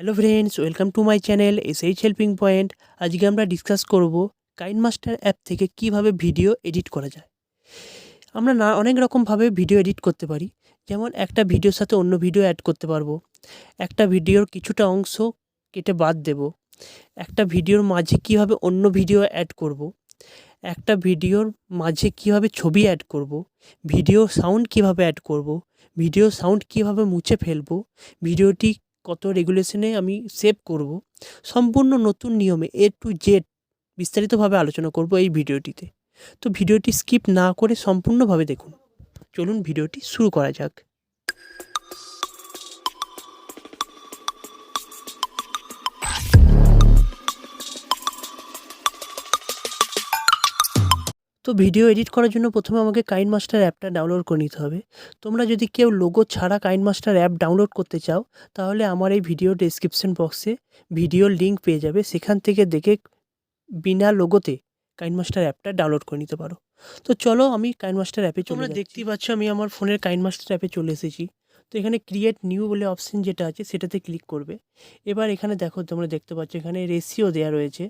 Hello friends, welcome to my channel SH helping point. আজকে আমরা discuss করব KineMaster app থেকে কিভাবে ভিডিও এডিট করা যায়। আমরা অনেক রকমভাবে ভিডিও এডিট করতে পারি। যেমন একটা ভিডিওর সাথে অন্য ভিডিও অ্যাড করতে পারবো, একটা ভিডিওর কিছুটা অংশ কেটে বাদ দেব, একটা ভিডিওর মাঝে কিভাবে অন্য ভিডিও অ্যাড করব, একটা ভিডিওর মাঝে কিভাবে ছবি অ্যাড করব, ভিডিও সাউন্ড কিভাবে অ্যাড করব, ভিডিও সাউন্ড কিভাবে মুছে ফেলবো, ভিডিওটি কত রেগুলেশনে আমি সেভ করব, সম্পূর্ণ নতুন নিয়মে A to Z বিস্তারিতভাবে আলোচনা করব এই ভিডিওটিতে। তো ভিডিওটি স্কিপ না করে সম্পূর্ণভাবে দেখুন। চলুন ভিডিওটি শুরু করা যাক। তো ভিডিও এডিট করার জন্য প্রথমে আমাকে কাইনমাস্টার অ্যাপটা ডাউনলোড করে নিতে হবে। তোমরা যদি কেউ লোগো ছাড়া কাইনমাস্টার অ্যাপ ডাউনলোড করতে চাও, তাহলে আমার এই ভিডিও ডেসক্রিপশন বক্সে ভিডিওর লিঙ্ক পেয়ে যাবে, সেখান থেকে দেখে বিনা লোগোতে কাইনমাস্টার অ্যাপটা ডাউনলোড করে নিতে পারো। তো চলো আমি কাইনমাস্টার অ্যাপে চলে যাচ্ছি। তোমরা দেখতেই পাচ্ছ আমি আমার ফোনের কাইনমাস্টার অ্যাপে চলে এসেছি। তো এখানে ক্রিয়েট নিউ বলে অপশন যেটা আছে সেটাতে ক্লিক করবে। এবার এখানে দেখো, তোমরা দেখতে পাচ্ছ এখানে রেশিও দেওয়া রয়েছে।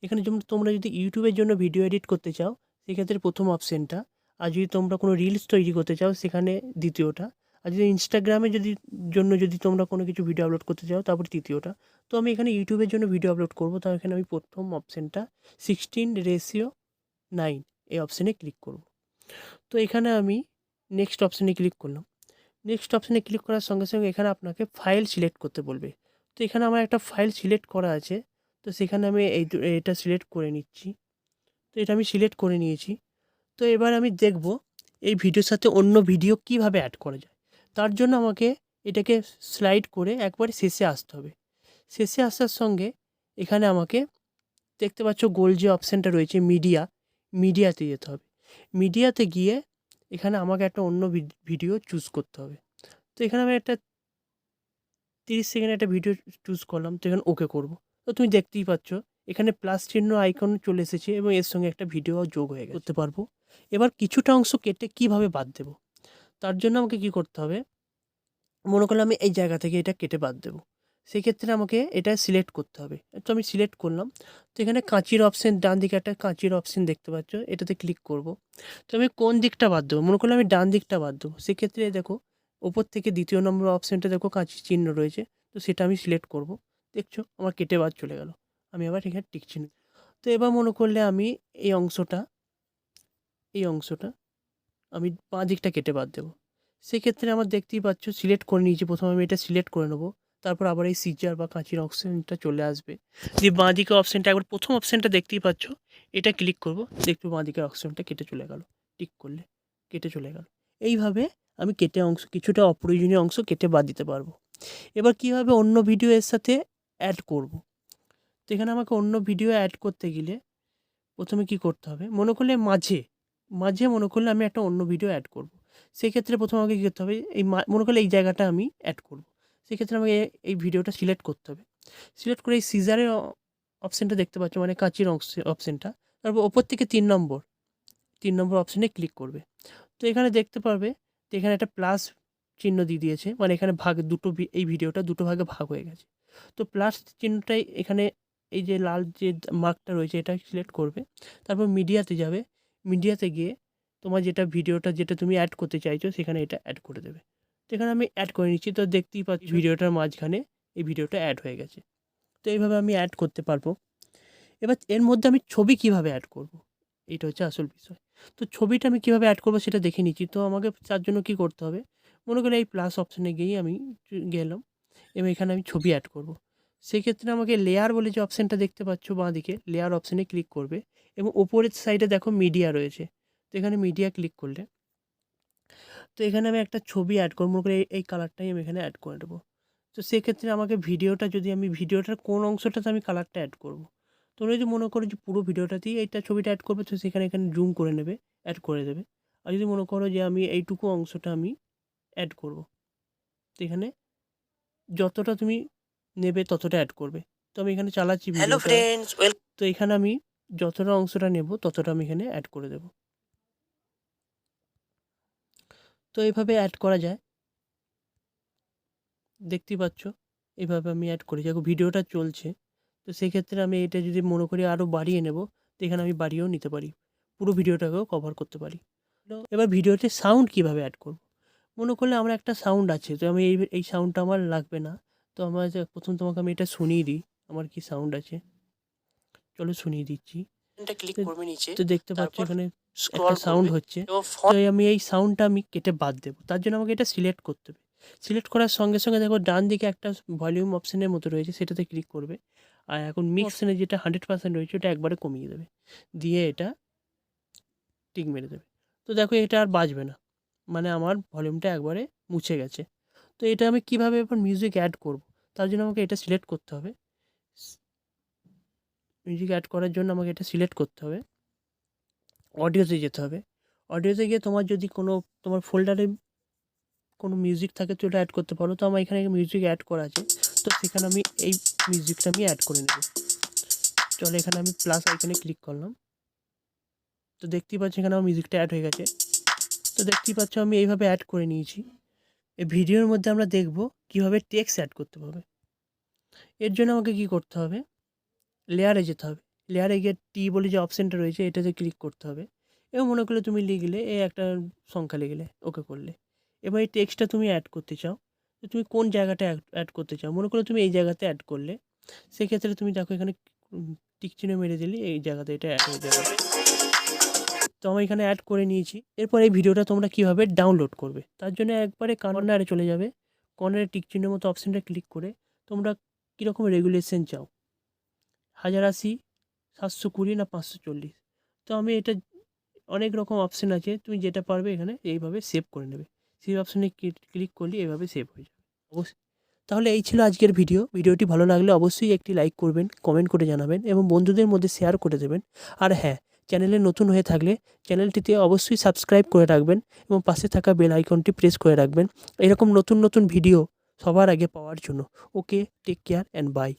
এখানে যেমন তোমরা যদি ইউটিউবের জন্য ভিডিও এডিট করতে চাও সেক্ষেত্রে প্রথম অপশানটা, আর যদি তোমরা কোনো রিলস তৈরি করতে চাও সেখানে দ্বিতীয়টা, আর যদি ইনস্টাগ্রামে যদি তোমরা কোনো কিছু ভিডিও আপলোড করতে চাও তারপর তৃতীয়টা। তো আমি এখানে ইউটিউবের জন্য ভিডিও আপলোড করবো, তো এখানে আমি প্রথম অপশানটা 16:9 এই অপশানে ক্লিক করব। তো এখানে আমি নেক্সট অপশানে ক্লিক করলাম। নেক্সট অপশানে ক্লিক করার সঙ্গে সঙ্গে এখানে আপনাকে ফাইল সিলেক্ট করতে বলবে। তো এখানে আমার একটা ফাইল সিলেক্ট করা আছে, তো সেখানে আমি এটা সিলেক্ট করে নিচ্ছি। তো এটা আমি সিলেক্ট করে নিয়েছি। তো এবার আমি দেখব এই ভিডিওর সাথে অন্য ভিডিও কিভাবে অ্যাড করা যায়। তার জন্য আমাকে এটাকে স্লাইড করে একবারে শেষে আসতে হবে। শেষে আসার সঙ্গে এখানে আমাকে দেখতে পাচ্ছ গোল যে অপশানটা রয়েছে মিডিয়াতে যেতে হবে। মিডিয়াতে গিয়ে এখানে আমাকে একটা অন্য ভিডিও চুজ করতে হবে। তো এখানে আমি একটা 30 সেকেন্ডের একটা ভিডিও চুজ করলাম, তো এখানে ওকে করব। তো তুমি দেখতেই পাচ্ছ এখানে প্লাস চিহ্ন আইকন চলে এসেছে এবং এর সঙ্গে একটা ভিডিও যোগ হয়ে করতে পারবো। এবার কিছুটা অংশ কেটে কিভাবে বাদ দেব, তার জন্য আমাকে কি করতে হবে, মনে করলাম আমি এই জায়গা থেকে এটা কেটে বাদ দেবো, সেক্ষেত্রে আমাকে এটা সিলেক্ট করতে হবে। তো আমি সিলেক্ট করলাম। তো এখানে কাঁচির অপশান, ডান দিকে একটা কাঁচির অপশান দেখতে পাচ্ছ, এটাতে ক্লিক করব। তো আমি কোন দিকটা বাদ দেবো, মনে করলাম আমি ডান দিকটা বাদ দেবো, সেক্ষেত্রে দেখো ওপর থেকে দ্বিতীয় নম্বর অপশানটা দেখো কাঁচির চিহ্ন রয়েছে, তো সেটা আমি সিলেক্ট করব। দেখছো আমার কেটে বাদ চলে গেল। আমি আবার এখানে টিক চিহ্ন। তো এবার মনে করলে আমি এই অংশটা আমি বাঁ দিকটা কেটে বাদ দেবো। সেক্ষেত্রে আমার দেখতেই পাচ্ছ সিলেক্ট করে নিয়েছি, প্রথমে আমি এটা সিলেক্ট করে নেবো, তারপর আবার এই সিজার বা কাঁচির অপশানটা চলে আসবে। যে বাঁ দিকের অপশানটা, একবার প্রথম অপশানটা দেখতেই পাচ্ছ, এটা ক্লিক করব, দেখবে বাঁ দিকের অপশানটা কেটে চলে গেল। টিক করলে কেটে চলে গেল। এইভাবে আমি কিছুটা অপ্রয়োজনীয় অংশ কেটে বাদ দিতে পারবো। এবার কীভাবে অন্য ভিডিও এর সাথে অ্যাড করব। তো এখানে আমাকে অন্য ভিডিও অ্যাড করতে গেলে প্রথমে কি করতে হবে, মনে করলে মাঝে মনে করলে আমি একটা অন্য ভিডিও অ্যাড করব। সেক্ষেত্রে প্রথমে আমাকে কী করতে হবে, মনে করলে এই জায়গাটা আমি অ্যাড করব। সেক্ষেত্রে আমাকে এই ভিডিওটা সিলেক্ট করতে হবে। সিলেক্ট করে এই সিজারের অপশানটা দেখতে পাচ্ছ, মানে কাঁচির অপশানটা, তারপর ওপর থেকে 3 নম্বর অপশানে ক্লিক করবে। তো এখানে দেখতে পারবে যে এখানে একটা প্লাস চিহ্ন দিয়ে দিয়েছে, মানে এখানে এই ভিডিওটা দুটো ভাগে ভাগ হয়ে গেছে। তো প্লাস চিহ্নটাই এখানে এই যে লাল যে মার্কটা রয়েছে এটা সিলেক্ট করবে, তারপর মিডিয়াতে যাবে। মিডিয়াতে গিয়ে তোমার ভিডিওটা যেটা তুমি অ্যাড করতে চাইছো সেখানে এটা অ্যাড করে দেবে। তো এখানে আমি অ্যাড করে নিচ্ছি। তো দেখতেই পাচ্ছি ভিডিওটার মাঝখানে এই ভিডিওটা অ্যাড হয়ে গেছে। তো এইভাবে আমি অ্যাড করতে পারবো। এবার এর মধ্যে আমি ছবি কিভাবে অ্যাড করব, এইটা হচ্ছে আসল বিষয়। তো ছবিটা আমি কিভাবে অ্যাড করব সেটা দেখে নিচ্ছি। তো আমাকে তার জন্য কি করতে হবে, মনে করি এই প্লাস অপশানে গিয়েই আমি গেলাম এবং এখানে আমি ছবি অ্যাড করব। সেক্ষেত্রে আমাকে লেয়ার বলে যে অপশানটা দেখতে পাচ্ছ বাঁ দিকে, লেয়ার অপশানে ক্লিক করবে এবং ওপরের সাইডে দেখো মিডিয়া রয়েছে। তো এখানে মিডিয়া ক্লিক করলে তো এখানে আমি একটা ছবি অ্যাড করব, মনে করি এই কালারটাই আমি এখানে অ্যাড করে দেবো। তো সেক্ষেত্রে আমাকে ভিডিওটার কোন অংশটাতে আমি কালারটা অ্যাড করব। তোমরা যদি মনে করো যে পুরো ভিডিওটাতেই এইটা ছবিটা অ্যাড করবে, তো এখানে জুম করে নেবে, অ্যাড করে দেবে। আর যদি মনে করো যে আমি এইটুকু অংশটা আমি অ্যাড করব, তো এখানে যতটা তুমি নেবে ততটা অ্যাড করবে। তো আমি এখানে চালাচ্ছি ভিডিওটা। তো এখানে আমি যতটা অংশটা নেব ততটা আমি এখানে অ্যাড করে দেব। তো এইভাবে অ্যাড করা যায়, দেখতেই পাচ্ছ। এইভাবে আমি অ্যাড করি। দেখো ভিডিওটা চলছে, তো সেক্ষেত্রে আমি এটা যদি মনে করি আরও বাড়িয়ে নেব, তো এখানে আমি বাড়িয়েও নিতে পারি, পুরো ভিডিওটাকেও কভার করতে পারি। এবার ভিডিওতে সাউন্ড কীভাবে অ্যাড করব, মনে করলে আমার একটা সাউন্ড আছে, তো আমি এই সাউন্ডটা আমার লাগবে না। তো আমার প্রথম তোমাকে আমি এটা শুনিয়ে দিই আমার কি সাউন্ড আছে। চলো শুনিয়ে দিচ্ছি। ক্লিক করবে নিচে, তো দেখতে পাচ্ছ এখানে একটা সাউন্ড হচ্ছে। তো আমি এই সাউন্ডটা আমি কেটে বাদ দেবো, তার জন্য আমাকে এটা সিলেক্ট করতে হবে। সিলেক্ট করার সঙ্গে সঙ্গে দেখো ডান দিকে একটা ভলিউম অপশানের মতো রয়েছে, সেটাতে ক্লিক করবে। আর এখন মিক্সনে যেটা 100% রয়েছে ওটা একবারে কমিয়ে দেবে, দিয়ে এটা টিক মেরে দেবে। তো দেখো এটা আর বাজবে না, মানে আমার ভলিউমটা একবারে মুছে গেছে। তো এটা আমি কিভাবে এবার মিউজিক অ্যাড করব, তার জন্য আমাকে এটা সিলেক্ট করতে হবে। মিউজিক অ্যাড করার জন্য আমাকে এটা সিলেক্ট করতে হবে, অডিওতে যেতে হবে। অডিওতে গিয়ে তোমার যদি তোমার ফোল্ডারে কোনো মিউজিক থাকে তো ওটা অ্যাড করতে পারো। তো আমার এখানে মিউজিক অ্যাড করা আছে, তো সেখানে আমি এই মিউজিকটা আমি অ্যাড করে নেব। চলো এখানে আমি প্লাস আইকনে ক্লিক করলাম, তো দেখতেই পাচ্ছি এখানে আমার মিউজিকটা অ্যাড হয়ে গেছে। তো দেখতেই পাচ্ছ আমি এইভাবে অ্যাড করে নিয়েছি। এই ভিডিওর মধ্যে আমরা দেখব কীভাবে টেক্সট অ্যাড করতে হবে। এর জন্য আমাকে কী করতে হবে, লেয়ারে যেতে হবে। লেয়ারে গিয়ে টি বলে যে অপশানটা রয়েছে এটাতে ক্লিক করতে হবে। এবং মনে করলে তুমি লিখলে একটা সংখ্যা লিখলে, ওকে করলে। এবার এই টেক্সটটা তুমি অ্যাড করতে চাও, তো তুমি কোন জায়গাটা অ্যাড করতে চাও, মনে করো তুমি এই জায়গাতে অ্যাড করলে, সেক্ষেত্রে তুমি দেখো এখানে টিক চিহ্ন মেরে দিলে এই জায়গাতে এটা অ্যাড হয়ে যাবে। তো আমি এখানে অ্যাড করে নিয়েছি। এরপর এই ভিডিওটা তোমরা কীভাবে ডাউনলোড করবে, তার জন্য একবারে কর্নারে চলে যাবে। কর্নারে টিক চিহ্নের মতো অপশানটা ক্লিক করে তোমরা কীরকম রেগুলেশন চাও, 1080, 720 না 540। তো আমি এটা অনেক রকম অপশান আছে, তুমি যেটা পারবে এখানে এইভাবে সেভ করে নেবে। সেই অপশানে ক্লিক করলে এইভাবে সেভ হয়ে যাবে অবশ্যই। তাহলে এই ছিল আজকের ভিডিওটি ভালো লাগলে অবশ্যই একটি লাইক করবেন, কমেন্ট করে জানাবেন এবং বন্ধুদের মধ্যে শেয়ার করে দেবেন। আর হ্যাঁ, চ্যানেলে নতুন হয়ে থাকলে চ্যানেলটিতে অবশ্যই সাবস্ক্রাইব করে রাখবেন এবং পাশে থাকা বেল আইকনটি প্রেস করে রাখবেন এরকম নতুন নতুন ভিডিও সবার আগে পাওয়ার জন্য। ওকে, টেক কেয়ার অ্যান্ড বাই।